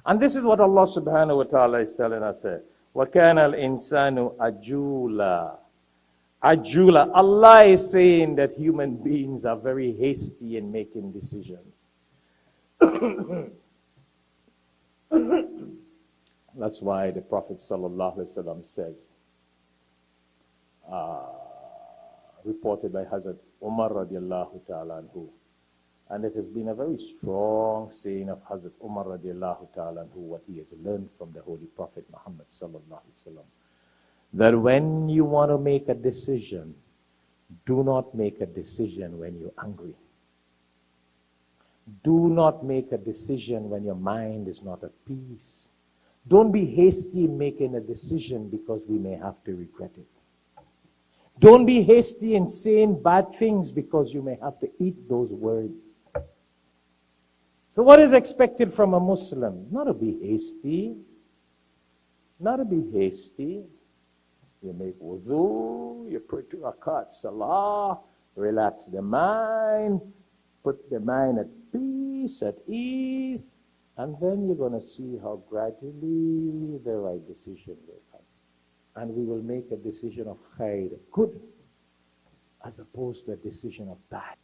And this is what Allah subhanahu wa ta'ala is telling us here. وَكَانَ الْإِنسَانُ أَجُولًا. Ajula. Allah is saying that human beings are very hasty in making decisions. That's why the Prophet sallallahu alaihi wasallam says, reported by Hazrat Umar radiallahu ta'ala anhu, and it has been a very strong saying of Hazrat Umar radiallahu ta'ala anhu, what he has learned from the Holy Prophet Muhammad sallallahu alaihi wasallam, that when you want to make a decision, do not make a decision when you're angry. Do not make a decision when your mind is not at peace. Don't be hasty in making a decision because we may have to regret it. Don't be hasty in saying bad things because you may have to eat those words. So what is expected from a Muslim? Not to be hasty. Not to be hasty. You make wuzu, you pray to rakat salah, relax the mind, put the mind at peace, at ease, and then you're going to see how gradually the right decision will come. And we will make a decision of khair, good, as opposed to a decision of bad.